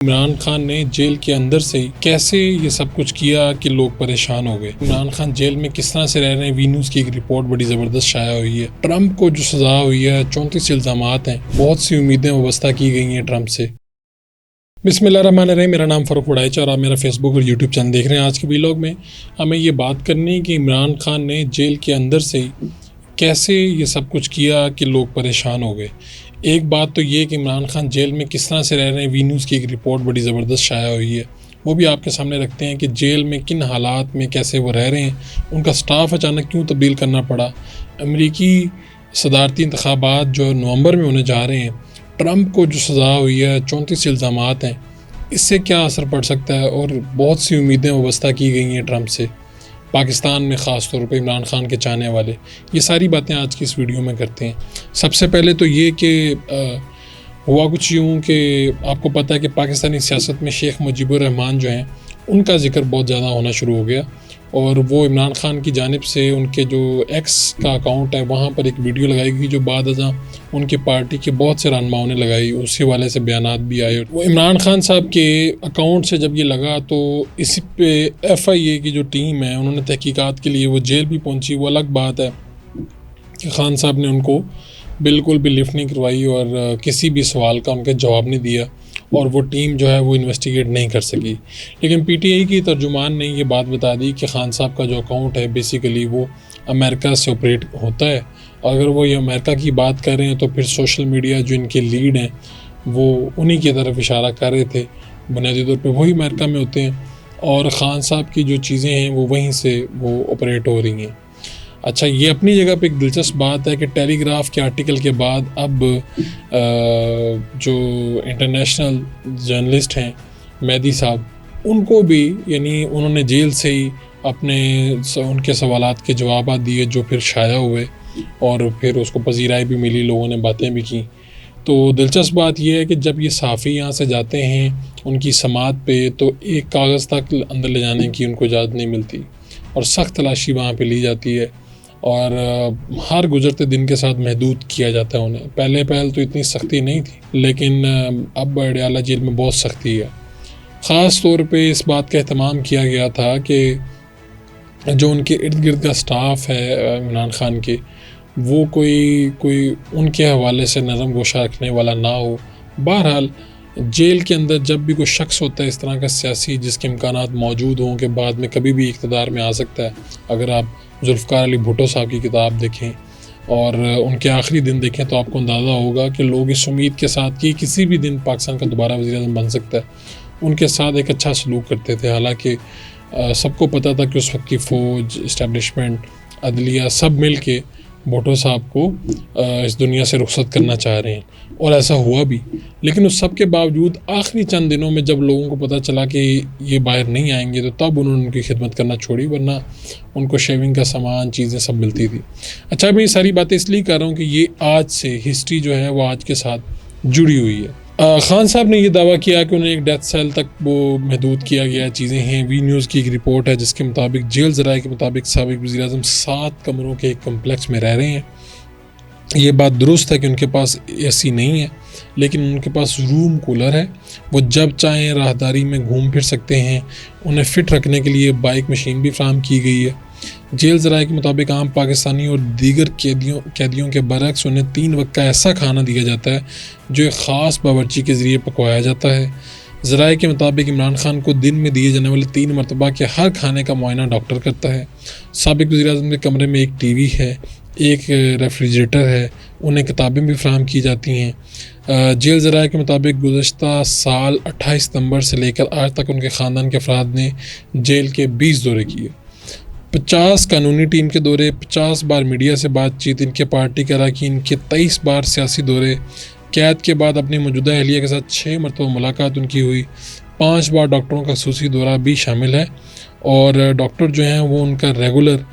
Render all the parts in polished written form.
इमरान खान ने जेल के अंदर से ही कैसे ये सब कुछ किया कि लोग परेशान हो गए। इमरान खान जेल में किस तरह से रह रहे हैं, वी न्यूज़ की एक रिपोर्ट बड़ी ज़बरदस्त शाया हुई है। ट्रंप को जो सज़ा हुई है, 34 इल्ज़ामात हैं, बहुत सी उम्मीदें वाबस्ता की गई हैं ट्रंप से। बिस्मिल्लाहिर्रहमानिर्रहीम, मेरा नाम फ़रूक वड़ाइचा और आप मेरा फेसबुक और यूट्यूब चैनल देख रहे हैं। आज के व्लॉग में हमें ये बात करनी है कि इमरान खान ने जेल के अंदर से ही कैसे ये सब कुछ किया कि लोग परेशान हो गए। एक बात तो ये कि इमरान खान जेल में किस तरह से रह रहे हैं, वी न्यूज़ की एक रिपोर्ट बड़ी ज़बरदस्त शाया हुई है, वो भी आपके सामने रखते हैं कि जेल में किन हालात में कैसे वो रह रहे हैं, उनका स्टाफ अचानक क्यों तब्दील करना पड़ा। अमेरिकी सदारती इंतखाबात जो नवंबर में होने जा रहे हैं, ट्रंप को जो सज़ा हुई है, 34 इल्ज़ामात हैं, इससे क्या असर पड़ सकता है। और बहुत सी उम्मीदें वाबस्ता की गई हैं ट्रंप से, पाकिस्तान में ख़ास तौर पे इमरान खान के चाहने वाले। ये सारी बातें आज की इस वीडियो में करते हैं। सबसे पहले तो ये कि हुआ कुछ यूँ कि आपको पता है कि पाकिस्तानी सियासत में शेख मुजीबुर रहमान जो हैं, उनका ज़िक्र बहुत ज़्यादा होना शुरू हो गया और वो इमरान खान की जानिब से उनके जो एक्स का अकाउंट है, वहाँ पर एक वीडियो लगाई गई जो बाद अज़ां उनकी पार्टी के बहुत से रहनुमाओं ने लगाई। उसी वाले से बयानात भी आए। वो इमरान खान साहब के अकाउंट से जब ये लगा तो इस पे FIA की जो टीम है, उन्होंने तहकीकात के लिए वो जेल भी पहुंची। वो अलग बात है कि खान साहब ने उनको बिल्कुल भी लिफ्ट नहीं करवाई और किसी भी सवाल का उनका जवाब नहीं दिया और वो टीम जो है वो इन्वेस्टिगेट नहीं कर सकी। लेकिन PTI की तर्जुमान ने ये बात बता दी कि खान साहब का जो अकाउंट है बेसिकली वो अमेरिका से ऑपरेट होता है। अगर वो ये अमेरिका की बात कर रहे हैं तो फिर सोशल मीडिया जो इनके लीड हैं वो उन्हीं की तरफ इशारा कर रहे थे। बुनियादी तौर पे वही अमेरिका में होते हैं और ख़ान साहब की जो चीज़ें हैं वो वहीं से वो ऑपरेट हो रही हैं। अच्छा, ये अपनी जगह पे एक दिलचस्प बात है कि टेलीग्राफ के आर्टिकल के बाद अब जो इंटरनेशनल जर्नलिस्ट हैं मेहदी साहब, उनको भी यानी उन्होंने जेल से ही अपने उनके सवालात के जवाब दिए जो फिर शाया हुए और फिर उसको पजीराई भी मिली, लोगों ने बातें भी की। तो दिलचस्प बात यह है कि जब ये सहाफ़ी यहाँ से जाते हैं उनकी समात पे तो एक कागज़ तक अंदर ले जाने की उनको इजाज़त नहीं मिलती और सख्त तलाशी वहाँ पे ली जाती है और हर गुजरते दिन के साथ महदूद किया जाता है उन्हें। पहले तो इतनी सख्ती नहीं थी, लेकिन अब अडयाला जेल में बहुत सख्ती है। ख़ास तौर पे इस बात का एहतमाम किया गया था कि जो उनके इर्द गिर्द का स्टाफ है इमरान खान के, वो कोई उनके हवाले से नरम गोशा रखने वाला ना हो। बहरहाल जेल के अंदर जब भी कोई शख्स होता है इस तरह का सियासी जिसके इम्कानात मौजूद हों कि बाद में कभी भी इक़्तिदार में आ सकता है। अगर आप जुल्फ़िकार अली भुट्टो साहब की किताब देखें और उनके आखिरी दिन देखें तो आपको अंदाज़ा होगा कि लोग इस उम्मीद के साथ कि किसी भी दिन पाकिस्तान का दोबारा वज़ीर-ए-आज़म बन सकता है, उनके साथ एक अच्छा सलूक करते थे। हालांकि सबको पता था कि उस वक्त की फ़ौज, इस्टेब्लिशमेंट, अदलिया सब मिल के भुट्टो साहब को इस दुनिया से रुखसत करना चाह रहे हैं और ऐसा हुआ भी। लेकिन उस सब के बावजूद आखिरी चंद दिनों में जब लोगों को पता चला कि ये बाहर नहीं आएंगे तो तब उन्होंने उनकी खिदमत करना छोड़ी, वरना उनको शेविंग का सामान, चीज़ें सब मिलती थी। अच्छा, मैं ये सारी बातें इसलिए कर रहा हूँ कि ये आज से हिस्ट्री जो है वो आज के साथ जुड़ी हुई है। खान साहब ने यह दावा किया कि उन्हें एक डेथ सेल तक वो महदूद किया गया चीज़ें हैं। वी न्यूज़ की एक रिपोर्ट है जिसके मुताबिक जेल ज़राए के मुताबिक साबिक़ वज़ीर-ए-आज़म 7 कमरों के एक कम्प्लेक्स में रह रहे हैं। ये बात दुरुस्त है कि उनके पास AC नहीं है, लेकिन उनके पास रूम कूलर है। वो जब चाहें राहदारी में घूम फिर सकते हैं। उन्हें फ़िट रखने के लिए बाइक मशीन भी फ्राहम की गई है। जेल ज़राए के मुताबिक आम पाकिस्तानी और दीगर कैदियों के बरक्स उन्हें 3 वक्त का ऐसा खाना दिया जाता है जो एक ख़ास बावर्ची के ज़रिए पकवाया जाता है। ज़राए के मुताबिक इमरान खान को दिन में दिए जाने वाले 3 मरतबा के हर खाने का मुआयना डॉक्टर करता है। साबिक़ वज़ीर-ए-आज़म के कमरे में एक TV है, एक रेफ्रिजरेटर है, उन्हें किताबें भी फ्राहम की जाती हैं। जेल ज़राए के मुताबिक गुज़श्ता साल 28 सितंबर से लेकर आज तक उनके ख़ानदान के अफराद ने जेल के 20 दौरे किए, 50 कानूनी टीम के दौरे, 50 बार मीडिया से बातचीत, इनके पार्टी के अरकान के 23 बार सियासी दौरे, कैद के बाद अपनी मौजूदा अहलिया के साथ 6 मरतबा मुलाकात उनकी हुई, 5 बार डॉक्टरों का खसूसी दौरा भी शामिल है और डॉक्टर जो हैं वो उनका रेगुलर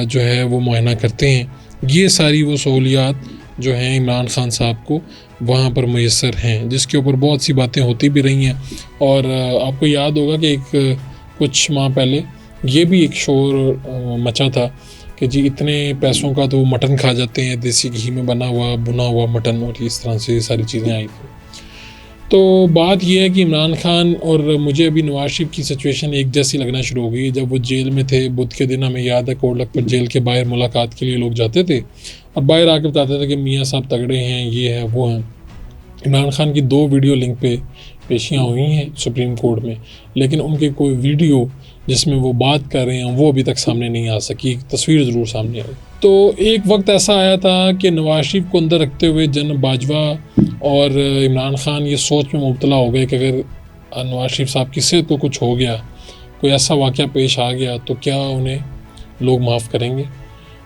जो है वो मुआयना करते हैं। ये सारी वो सहूलियात जो हैं इमरान खान साहब को वहाँ पर मैसर हैं, जिसके ऊपर बहुत सी बातें होती भी रही हैं। और आपको याद होगा कि एक कुछ माह पहले ये भी एक शोर मचा था कि जी इतने पैसों का तो मटन खा जाते हैं, देसी घी में बना हुआ भुना हुआ मटन, और इस तरह से सारी चीज़ें आई थी। तो बात यह है कि इमरान खान और मुझे अभी नवाज शरीफ की सिचुएशन एक जैसी लगना शुरू हो गई। जब वो जेल में थे, बुध के दिन हमें याद है कोट लखपत जेल के बाहर मुलाकात के लिए लोग जाते थे और बाहर आकर बताते थे कि मियाँ साहब तगड़े हैं, ये है वो हैं। इमरान खान की 2 वीडियो लिंक पे पेशियाँ हुई हैं सुप्रीम कोर्ट में, लेकिन उनके कोई वीडियो जिसमें वो बात कर रहे हैं वो अभी तक सामने नहीं आ सकी। तस्वीर ज़रूर सामने आई। तो एक वक्त ऐसा आया था कि नवाज शरीफ को अंदर रखते हुए जनरल बाजवा और इमरान खान ये सोच में मुब्तला हो गए कि अगर नवाज शरीफ साहब की सेहत को कुछ हो गया, कोई ऐसा वाक़या पेश आ गया तो क्या उन्हें लोग माफ़ करेंगे।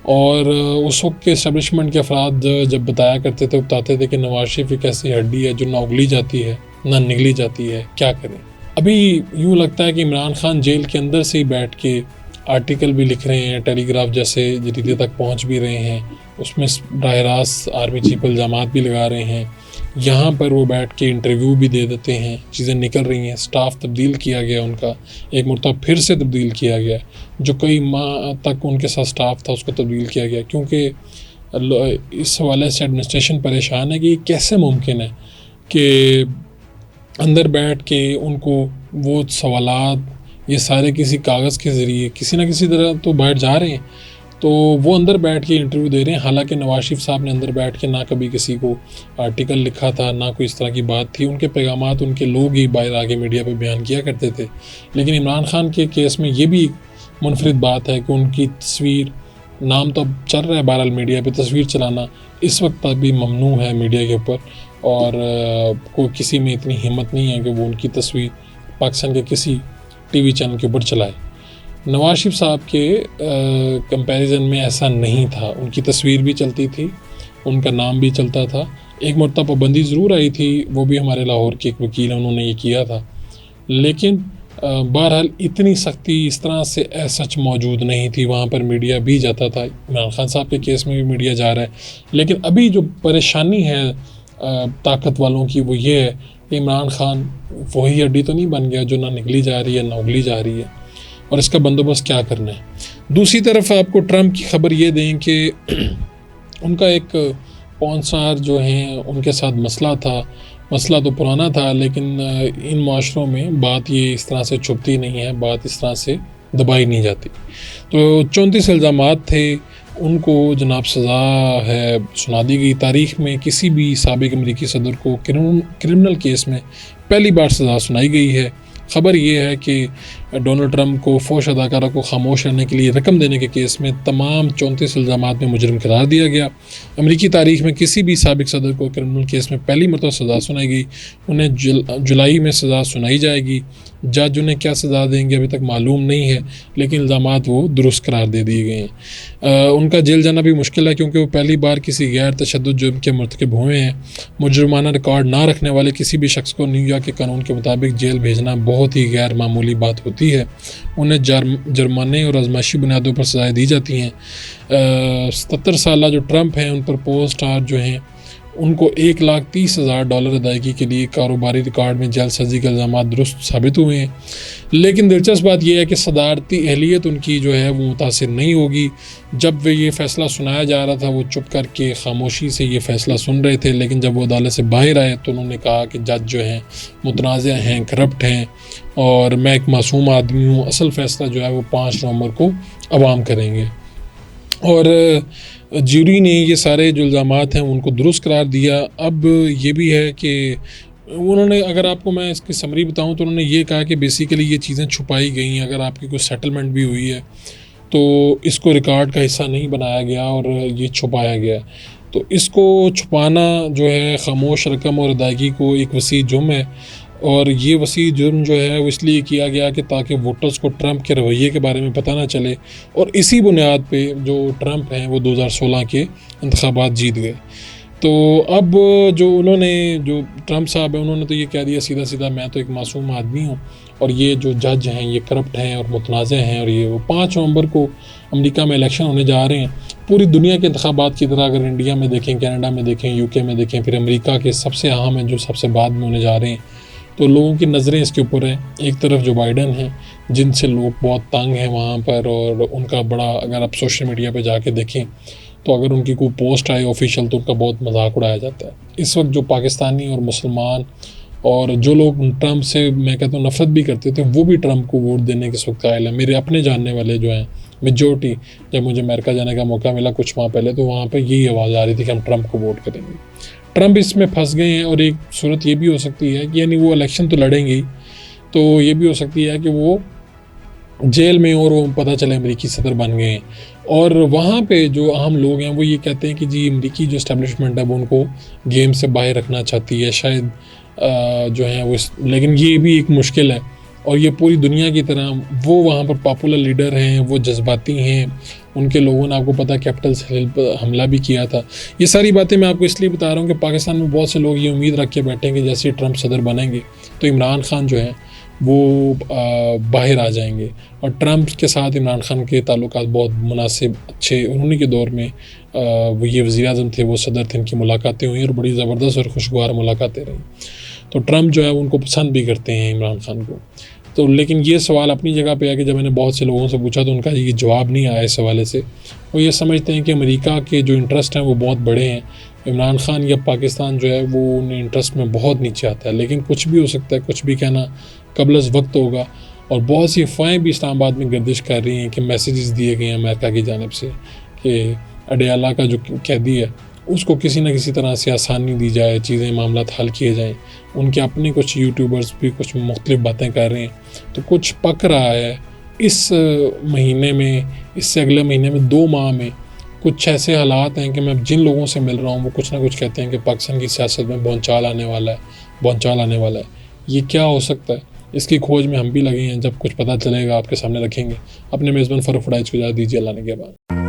और उस वक्त के इस्टेब्लिशमेंट के अफराद जब बताया करते थे, बताते थे कि नवाज शरीफ एक ऐसी हड्डी है जो ना उगली जाती है ना निगली जाती है, क्या करें। अभी यूँ लगता है कि इमरान खान जेल के अंदर से ही बैठ के आर्टिकल भी लिख रहे हैं, टेलीग्राफ जैसे जरीदे तक पहुंच भी रहे हैं, उसमें बराह रास्त आर्मी चीफ इल्ज़ामात भी लगा रहे हैं। यहाँ पर वो बैठ के इंटरव्यू भी दे देते हैं, चीज़ें निकल रही हैं। स्टाफ तब्दील किया गया उनका, एक मरतबा फिर से तब्दील किया गया, जो कई माह तक उनके साथ स्टाफ था उसको तब्दील किया गया, क्योंकि इस हवाले से एडमिनिस्ट्रेशन परेशान है कि कैसे मुमकिन है कि अंदर बैठ के उनको वो सवालात ये सारे किसी कागज़ के ज़रिए किसी ना किसी तरह तो बाहर जा रहे हैं, तो वो अंदर बैठ के इंटरव्यू दे रहे हैं। हालांकि नवाज शरीफ साहब ने अंदर बैठ के ना कभी किसी को आर्टिकल लिखा था, ना कोई इस तरह की बात थी। उनके पैगामात उनके लोग ही बाहर आके मीडिया पे बयान किया करते थे। लेकिन इमरान खान के केस में ये भी मुनफरिद बात है कि उनकी तस्वीर, नाम तो अब चल रहा है बहरहाल मीडिया पे, तस्वीर चलाना इस वक्त पर भी ममनू है मीडिया के ऊपर, और कोई किसी में इतनी हिम्मत नहीं है कि वो उनकी तस्वीर पाकिस्तान के किसी टीवी चैनल के ऊपर चलाए। नवाज शरीफ साहब के कंपैरिजन में ऐसा नहीं था, उनकी तस्वीर भी चलती थी, उनका नाम भी चलता था। एक मरतबा पाबंदी ज़रूर आई थी, वो भी हमारे लाहौर के एक वकील हैं, उन्होंने ये किया था, लेकिन बहरहाल इतनी सख्ती इस तरह से सच मौजूद नहीं थी। वहाँ पर मीडिया भी जाता था, इमरान खान साहब के केस में भी मीडिया जा रहा है। लेकिन अभी जो परेशानी है ताकत वालों की वो ये है कि इमरान खान वही हड्डी तो नहीं बन गया जो ना निकली जा रही है ना उगली जा रही है, और इसका बंदोबस्त क्या करना है। दूसरी तरफ आपको ट्रंप की खबर ये दें कि उनका एक पौनसार जो हैं उनके साथ मसला तो पुराना था, लेकिन इन माशरों में बात ये इस तरह से छुपती नहीं है, बात इस तरह से दबाई नहीं जाती। तो 34 इल्ज़ामात थे, उनको जनाब सज़ा है सुना दी गई। तारीख़ में किसी भी साबिक़ अमरीकी सदर को क्रिमिनल केस में पहली बार सज़ा सुनाई गई है। ख़बर ये है कि डोनाल्ड ट्रंप को फौश अदाकारा को खामोश रहने के लिए रकम देने के केस में तमाम 34 इल्ज़ामात में मुजरिम करार दिया गया। अमरीकी तारीख़ में किसी भी साबिक़ सदर को क्रिमिनल केस में पहली मरतबा सज़ा सुनाई गई, उन्हें जुलाई में सज़ा सुनाई जाएगी। जज उन्हें क्या सज़ा देंगे अभी तक मालूम नहीं है, लेकिन इल्ज़ामात वो दुरुस्त करार दे दिए गए हैं। उनका जेल जाना भी मुश्किल है, क्योंकि वो पहली बार किसी गैर तशद्दुद जुर्म के मर्तकब हुए हैं। मुजरमाना रिकॉर्ड ना रखने वाले किसी भी शख्स को न्यूयॉर्क के कानून के मुताबिक जेल भेजना बहुत ही गैर मामूली बात होती है। उन्हें जुर्माने और आजमाइशी बुनियादों पर सज़ाएँ दी जाती हैं। 77 साल जो ट्रंप हैं उन पर पोस्ट स्टार जो हैं उनको $1,30,000 अदायगी के लिए कारोबारी रिकॉर्ड में जालसाजी के इल्ज़ाम दुरुस्त साबित हुए हैं। लेकिन दिलचस्प बात यह है कि सदारती अहलियत उनकी जो है वो मुतासिर नहीं होगी। जब वे ये फ़ैसला सुनाया जा रहा था वो चुप करके खामोशी से ये फ़ैसला सुन रहे थे, लेकिन जब वो अदालत से बाहर आए तो उन्होंने कहा कि जज जो हैं मुतनाज़ हैं, करप्ट हैं, और मैं एक मासूम आदमी हूँ, असल फ़ैसला जो है वो 5 नवंबर को अवाम करेंगे। और ज्यूरी ने ये सारे जो इल्ज़ामात हैं उनको दुरुस्त करार दिया। अब ये भी है कि उन्होंने, अगर आपको मैं इसकी समरी बताऊं तो उन्होंने ये कहा कि बेसिकली ये चीज़ें छुपाई गई हैं। अगर आपकी कोई सेटलमेंट भी हुई है तो इसको रिकॉर्ड का हिस्सा नहीं बनाया गया और ये छुपाया गया। तो इसको छुपाना जो है खामोश रकम और अदायगी को एक वसी जुर्म है, और ये वसी जुर्म जो है वो इसलिए किया गया कि ताकि वोटर्स को ट्रंप के रवैये के बारे में पता ना चले, और इसी बुनियाद पे जो ट्रंप हैं वो 2016 के इंतखाबात जीत गए। तो अब जो ट्रंप साहब हैं उन्होंने तो ये कह दिया सीधा सीधा, मैं तो एक मासूम आदमी हूँ और ये जो जज हैं ये करप्ट हैं और मुतनाज़ हैं, और ये वो 5 नवंबर को अमेरिका में इलेक्शन होने जा रहे हैं। पूरी दुनिया के इंतखाबात की तरह अगर इंडिया में देखें, कनाडा में देखें, यूके में देखें, फिर अमेरिका के सबसे अहम हैं जो सबसे बाद में होने जा रहे हैं, तो लोगों की नज़रें इसके ऊपर हैं। एक तरफ जो बाइडन हैं जिनसे लोग बहुत तंग हैं वहाँ पर, और उनका बड़ा, अगर आप सोशल मीडिया पे जाके देखें तो अगर उनकी कोई पोस्ट आए ऑफिशियल तो उनका बहुत मजाक उड़ाया जाता है। इस वक्त जो पाकिस्तानी और मुसलमान और जो लोग ट्रम्प से मैं कहता हूँ नफरत भी करते थे वो भी ट्रम्प को वोट देने के इस वक्त कायल है। मेरे अपने जानने वाले जो हैं मेजोरिटी, जब मुझे अमेरिका जाने का मौका मिला कुछ माह पहले, तो वहाँ पर यही आवाज़ आ रही थी कि हम ट्रम्प को वोट करेंगे। ट्रम्प इसमें फंस गए हैं और एक सूरत ये भी हो सकती है कि यानी वो इलेक्शन तो लड़ेंगे ही, तो ये भी हो सकती है कि वो जेल में और वो पता चले अमेरिकी सदर बन गए हैं। और वहाँ पे जो आम लोग हैं वो ये कहते हैं कि जी अमेरिकी जो इस्टेब्लिशमेंट है वो उनको गेम से बाहर रखना चाहती है शायद, जो है वो लेकिन ये भी एक मुश्किल है। और ये पूरी दुनिया की तरह वो वहाँ पर पॉपुलर लीडर हैं, वो जज्बाती हैं, उनके लोगों ने आपको पता कैपिटल हिल पर हमला भी किया था। ये सारी बातें मैं आपको इसलिए बता रहा हूँ कि पाकिस्तान में बहुत से लोग ये उम्मीद रख के बैठे हैं कि जैसे ट्रम्प सदर बनेंगे तो इमरान खान जो है वो बाहर आ जाएंगे। और ट्रम्प के साथ इमरान खान के ताल्लुकात बहुत मुनासिब अच्छे, उन्हीं के दौर में वो ये वज़ीर-ए-आज़म थे, वो सदर थे, इनकी मुलाकातें हुई और बड़ी ज़बरदस्त और खुशगवार मुलाकातें रहीं। तो ट्रम्प जो है उनको पसंद भी करते हैं इमरान खान को। तो लेकिन ये सवाल अपनी जगह पे है कि जब मैंने बहुत से लोगों से पूछा तो उनका ये जवाब नहीं आया इस हवाले से। वो ये समझते हैं कि अमेरिका के जो इंटरेस्ट हैं वो बहुत बड़े हैं, इमरान खान या पाकिस्तान जो है वो उन इंटरेस्ट में बहुत नीचे आता है। लेकिन कुछ भी हो सकता है, कुछ भी कहना कबल वक्त होगा। और बहुत सी अफवाहें भी इस्लामाबाद में गर्दिश कर रही हैं कि मैसेजेस दिए गए हैं अमेरिका की जानिब से कि अडयाला का जो कैदी है उसको किसी न किसी तरह से आसानी दी जाए, चीज़ें मामला हल किए जाएँ। उनके अपने कुछ यूट्यूबर्स भी कुछ मुख्तलिफ बातें कर रहे हैं, तो कुछ पक रहा है इस महीने में, इससे अगले महीने में 2 माह में कुछ ऐसे हालात हैं कि मैं जिन लोगों से मिल रहा हूँ वो कुछ ना कुछ कहते हैं कि पाकिस्तान की सियासत में भौचाल आने वाला है, भौचाल आने वाला है। ये क्या हो सकता है, इसकी खोज में हम भी लगे हैं। जब कुछ पता चलेगा आपके सामने रखेंगे। अपने मेज़बान फ़ारूक फडाइच को इजाज़त दीजिए, अल्लाह ने के बाद।